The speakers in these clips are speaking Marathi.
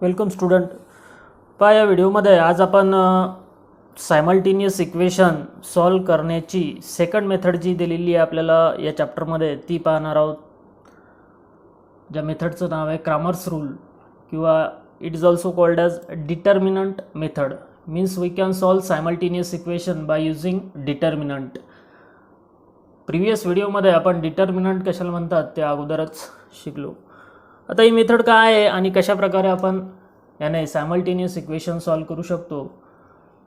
Welcome student. पहा या व्हिडिओमध्ये आज आपण सायमल्टेनियस इक्वेशन सॉल्व करण्याची सेकंड मेथड जी दिलेली आहे आपल्याला या चॅप्टरमध्ये ती पाहणार आहोत. ज्या मेथडचं नाव आहे क्रॅमर्स रूल किंवा it is also called as determinant method. Means we can solve simultaneous equation by using determinant. Previous व्हिडिओमध्ये आपण डिटर्मिनंट कशाला म्हणतात ते अगोदरच शिकलो. आता ही मेथड काय आहे आणि कशा प्रकारे आपण याने सायमल्टेनियस इक्वेशन सॉल्व करू शकतो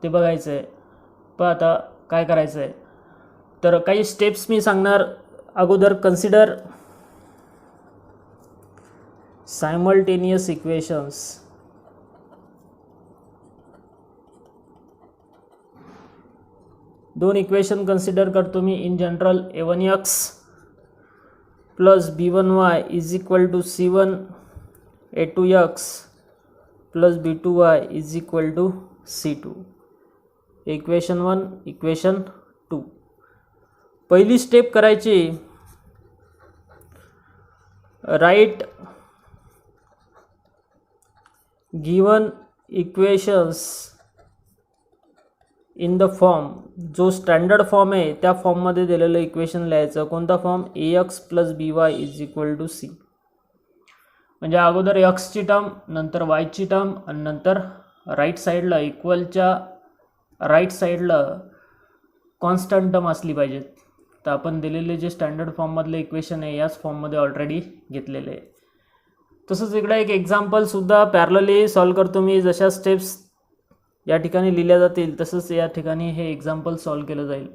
ते बघायचं आहे. पण आता काय करायचं आहे तर काही स्टेप्स मी सांगणार. अगोदर कन्सिडर सायमल्टेनियस इक्वेशन्स. दोन इक्वेशन कन्सिडर करतो मी in general. a1x plus b1y is equal to c1 a2x plus b2y is equal to c2. Equation 1 equation 2. पहिली स्टेप करायची, write given equations in the form. जो स्टँडर्ड फॉर्म आहे त्या फॉर्ममध्ये दिलेलं इक्वेशन लिहायचं. कोणता form? ax plus by is equal to c. म्हणजे अगोदर एक्सची टर्म, नंतर वायची टर्म आणि नंतर राईट साईडला इक्वलच्या राईट साईडला कॉन्स्टंट टर्म असली पाहिजेत. तर आपण दिलेले जे स्टँडर्ड फॉर्ममधले इक्वेशन आहे याच फॉर्ममध्ये ऑलरेडी घेतलेले आहे. तसंच इकडे एक एक्झाम्पलसुद्धा पॅरलली सॉल्व करतो मी. जशा स्टेप्स या ठिकाणी लिहिल्या जातील तसंच या ठिकाणी हे एक्झाम्पल सॉल्व केलं जाईल.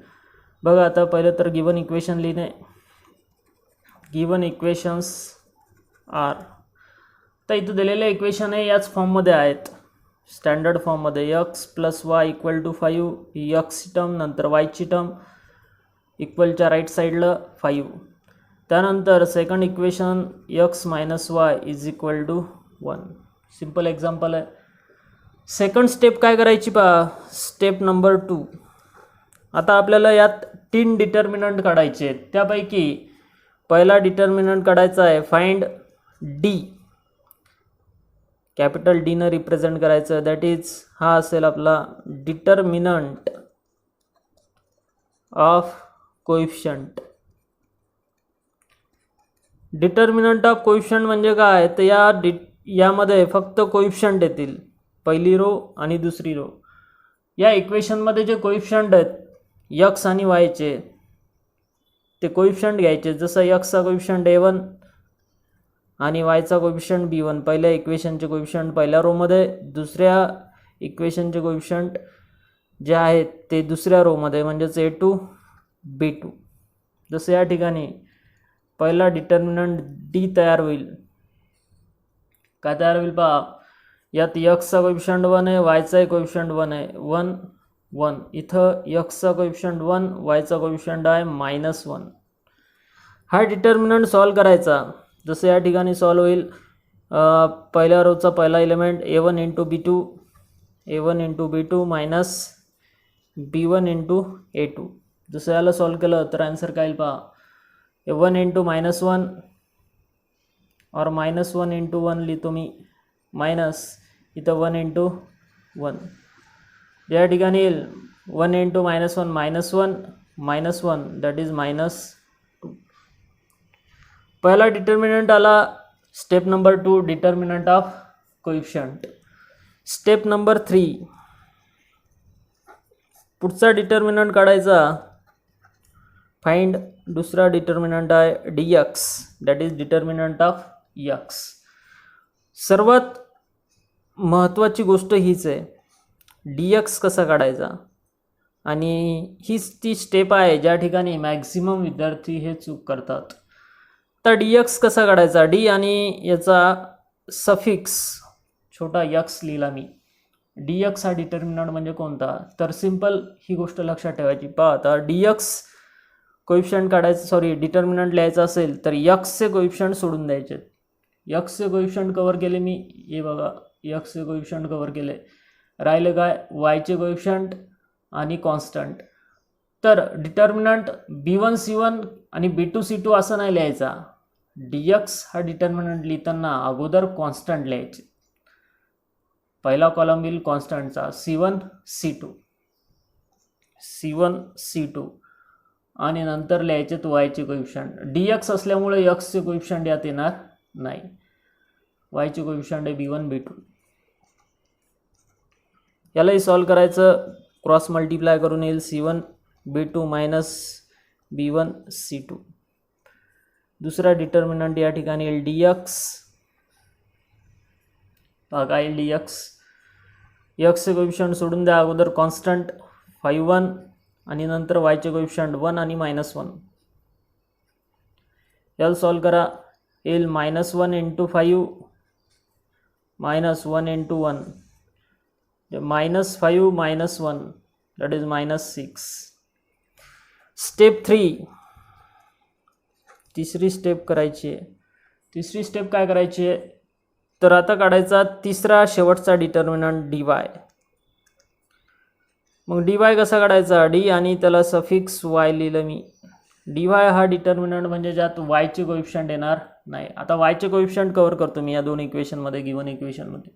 बघा आता पहिलं तर गिवन इक्वेशन लिहिणे. Given equations are. तर इथं दिलेले इक्वेशन आहे याच फॉर्ममध्ये आहेत, स्टँडर्ड फॉर्ममध्ये. X plus y equal to 5 ही एक्सची टर्म, नंतर वायची टर्म इक्वलच्या राईट साईडला 5. त्यानंतर second equation x minus y is equal to 1. Simple example आहे. सेकंड स्टेप काय करायची पहा, स्टेप नंबर 2. आता आपल्याला यात 3 डिटर्मिनंट काढायचे आहेत. त्यापैकी पहिला डिटर्मिनंट काढायचा आहे फाइंड डी. कॅपिटल डी न रिप्रेझेंट करायचं. दॅट इज हा असेल आपला determinant of coefficient. Determinant of coefficient म्हणजे काय तर यामध्ये फक्त कोएफिशियंट येतील, पहिली रो आणि दुसरी रो. या इक्वेशनमध्ये जे कोएफिशियंट आहेत एक्स आणि वायचे ते कोएफिशियंट घ्यायचे. जसं एक्सचा कोएफिशियंट a1 आणि वायचा कोएफिशियंट b1. पहिल्या इक्वेशनचे कोएफिशियंट पहिल्या रोमध्ये, दुसऱ्या इक्वेशनचे कोएफिशियंट जे आहेत ते दुसऱ्या रोमध्ये, म्हणजेच a2 b2. जसं या ठिकाणी पहिला डिटर्मिनंट डी तयार होईल. काय तयार होईल पहा, यात एक्सचा कोएफिशियंट 1 आहे, वायचाही कोएफिशियंट 1 आहे. 1 1. इथं एक्सचा कोएफिशियंट 1, वायचा कोएफिशियंट आहे -1. हा डिटर्मिनंट सॉल्व करायचा. जसं या ठिकाणी सॉल्व होईल, पहिल्या रोचा पहिला element a1 into b2 minus b1 into a2. जसं याला सॉल्व केलं तर आन्सर काय येईल पहा, a1 इंटू -1 और -1 इंटू 1 लिहितो मी, मायनस इथं 1 इंटू 1. या ठिकाणी येईल 1 इंटू -1 -1 दॅट इज -2. पहिला डिटर्मिनंट आला. Step number 2 determinant of coefficient. Step number 3 पुढचा डिटर्मिनंट काढायचा. फाइंड दुसरा डिटर्मिनंट आहे dx, that is determinant of x. सर्वात महत्त्वाची गोष्ट हीच आहे, dx कसा काढायचा. आणि हीच ती स्टेप आहे ज्या ठिकाणी मॅक्झिमम विद्यार्थी हे चूक करतात. तर dx कसा काढायचा, डी आणि याचा सफिक्स छोटा x लिहिला मी. dx हा डिटर्मिनंट म्हणजे कोणता तर सिंपल ही गोष्ट लक्षात ठेवायची. पहा आता dx कोएफिशियंट काढायचं, डिटर्मिनंट लिहायचं असेल तर एक्सचे कोएफिशियंट सोडून द्यायचे. एक्सचे कोएफिशियंट कव्हर केले मी, हे बघा एक्सचे कोएफिशियंट कव्हर केले. राहिले काय, वायचे कोएफिशियंट आणि कॉन्स्टंट. तर डिटर्मिनंट b1 c1 आणि b2 c2 असं नाही लिहायचा. dx हा डिटर्मिनंट लिहिताना अगोदर कॉन्स्टंट लिहायचे. पहिला कॉलम येईल कॉन्स्टंटचा C1 C2 आणि नंतर लिहायचे वायचे कोइफिशियंट. dx असल्यामुळे x चे कोइफिशियंट यात येणार नाही. वायचे कोइफिशियंट आहे B1 B2. यालाही सॉल्व करायचं. क्रॉस मल्टिप्लाय करून येईल C1 B2 minus B1 C2. दुसरा डिटर्मिनंट या ठिकाणी येईल dx. काय येईल dx. x चे कोइफिशियंट सोडून द्या. अगोदर कॉन्स्टंट 5 आणि नंतर y चे कोइफिशियंट 1 आणि -1. याला सॉल्व करा. येईल -1 × 5 -1 × 1 -5 -1 that is -6. स्टेप 3 तिसरी स्टेप करायची आहे. तिसरी स्टेप काय करायची आहे तर आता काढायचा तिसरा शेवटचा डिटर्मिनंट dy. मग dy कसा काढायचा. d आणि त्याला सफिक्स y लिहिलं मी. dy हा डिटर्मिनंट म्हणजे ज्यात y चे कोइफिशियंट येणार नाही. आता y चे कोइफिशियंट कव्हर करतो मी या दोन इक्वेशनमध्ये, गिवन इक्वेशनमध्ये.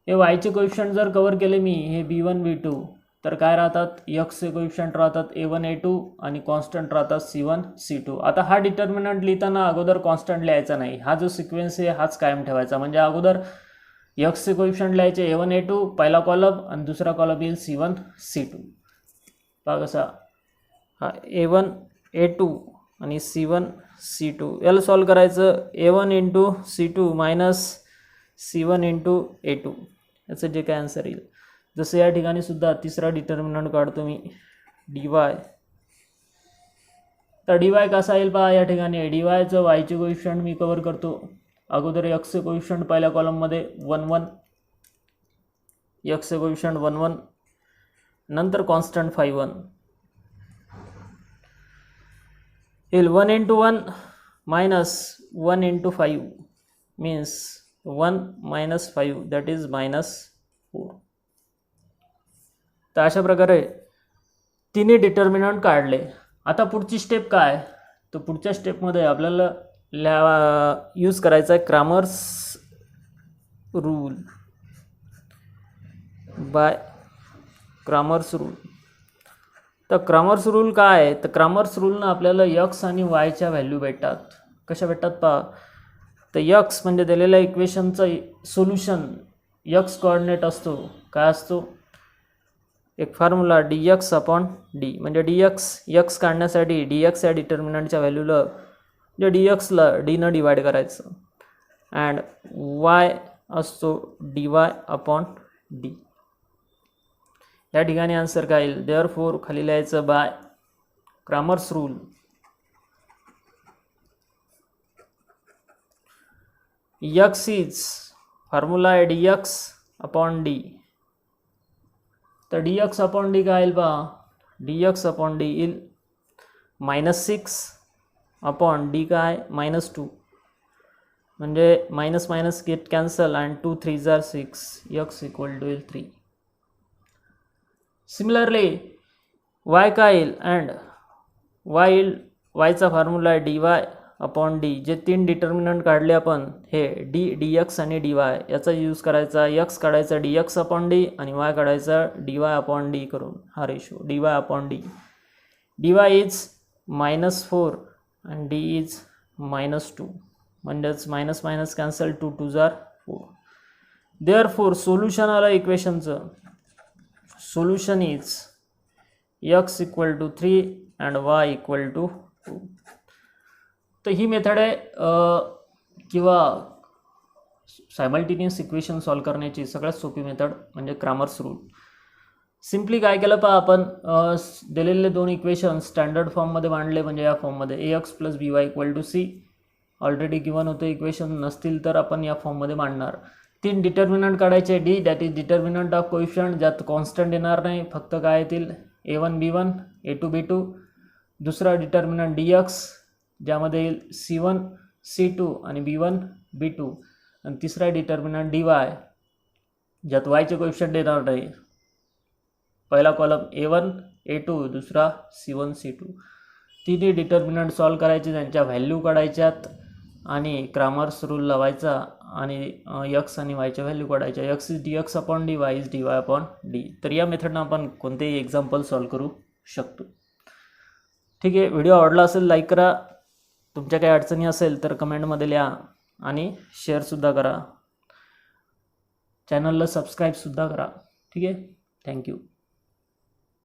हे y चे कोइफिशियंट जर कव्हर केले मी, हे B1 B2, तर काय राहतात x चे कोइफिशियंट राहतात A1 A2 आणि कॉन्स्टंट राहतात C1 C2. आता हा डिटर्मिनंट लिहिताना अगोदर कॉन्स्टंट लिहायचा नाही. हा जो सिक्वेन्स आहे हाच कायम ठेवायचा. म्हणजे अगोदर x चे कोइफिशियंट लिहायचे A1 A2 पहिला कॉलम आणि दुसरा कॉलम येईल C1 C2. पहा कसा हा A1 A2 आणि C1 C2. याला सॉल्व करायचं. A1 × C2 minus C1 × A2. याचं जे काय आन्सर येईल. जसं या ठिकाणी सुद्धा तिसरा डिटर्मिनंट काढतो मी dy. तर dy कसा येईल पहा. या ठिकाणी dyचं y चे कोइफिशियंट मी कव्हर करतो. अगोदर x चे कोइफिशियंट पहिल्या कॉलममध्ये 1 1, x चे कोइफिशियंट 1 1, नंतर कॉन्स्टंट 5 1. येईल 1 × 1 मायनस 1 × 5 मीन्स 1 - 5 दॅट इज -4. तर अशा प्रकारे तिन्ही डिटर्मिनंट काढले. आता पुढची स्टेप काय. तर पुढच्या स्टेपमध्ये आपल्याला यूज करायचा आहे Cramer's rule. By Cramer's rule. तर क्रॅमर्स रूल काय आहे. तर क्रॅमर्स रूलनं आपल्याला x आणि y च्या व्हॅल्यू भेटतात. कशा भेटतात पहा. तर x म्हणजे दिलेल्या इक्वेशनचं सोल्युशन x कोऑर्डिनेट असतो. काय असतो एक फॉर्म्युला dx/d. म्हणजे x काढण्यासाठी dx या डिटर्मिनंटच्या व्हॅल्यूला म्हणजे dxला d न डिवाइड करायचं अँड y असतो dy/d. या ठिकाणी आन्सर काय येईल. देअरफॉर खाली लिहायचं by Cramer's rule. x is formula आहे dx/d. तर dx/d काय येईल पहा. dx/d येईल -6/d काय -2. म्हणजे minus minus get cancel and 2 3s are 6. x = 3. Similarly y काय येईल अँड y येईल. yचा फॉर्म्युला आहे dy/d. जे तीन डिटर्मिनंट काढले आपण हे dx आणि dy याचा यूज करायचा. x काढायचा dx/d आणि y काढायचा dy/d करून हा रेशो dy/d. dy इज -4 आणि d इज -2. म्हणजेच minus minus cancel 2 2s are 4. Therefore solution आलं इक्वेशनचं. Solution is x = 3 and y = 2. तर ही मेथड आहे किंवा सायमल्टेनियस इक्वेशन सॉल्व करण्याची सगळ्यात सोपी मेथड म्हणजे क्रॅमर्स रूल. सिम्पली काय केलं पहा आपण दिलेले दोन इक्वेशन स्टँडर्ड फॉर्ममध्ये मांडले. म्हणजे या फॉर्ममध्ये ax + by = c. Already given होते. इक्वेशन नसतील तर आपण या फॉर्ममध्ये मांडणार. तीन डिटर्मिनंट काढायचे. d that is determinant of coefficient ज्यात कॉन्स्टंट येणार नाही. फक्त काय येतील a1 b1 a2 b2. दुसरा डिटर्मिनंट dx ज्यामध्ये येईल C1 C2 आणि B1 B2. आणि तिसरा डिटर्मिनंट dy ज्यात y चे कोइफिशियंट येणार नाही. पहिला कॉलम A1 A2 दुसरा C1 C2. तिन्ही डिटर्मिनंट सॉल्व करायचे. त्यांच्या व्हॅल्यू काढायच्यात आणि क्रॅमर्स रूल लावायचा आणि यक्स आणि वायच्या व्हॅल्यू काढायच्या. X is D x upon D, Y is D Y upon D. तर या मेथडनं आपण कोणतेही एक्झाम्पल सॉल्व करू शकतो. ठीक आहे, व्हिडिओ आवडला असेल लाईक करा. तुमच्या काही अडचणी असेल तर कमेंटमध्ये लिहा आणि शेअरसुद्धा करा. चॅनलला सबस्क्राईबसुद्धा करा. ठीक आहे, थँक्यू.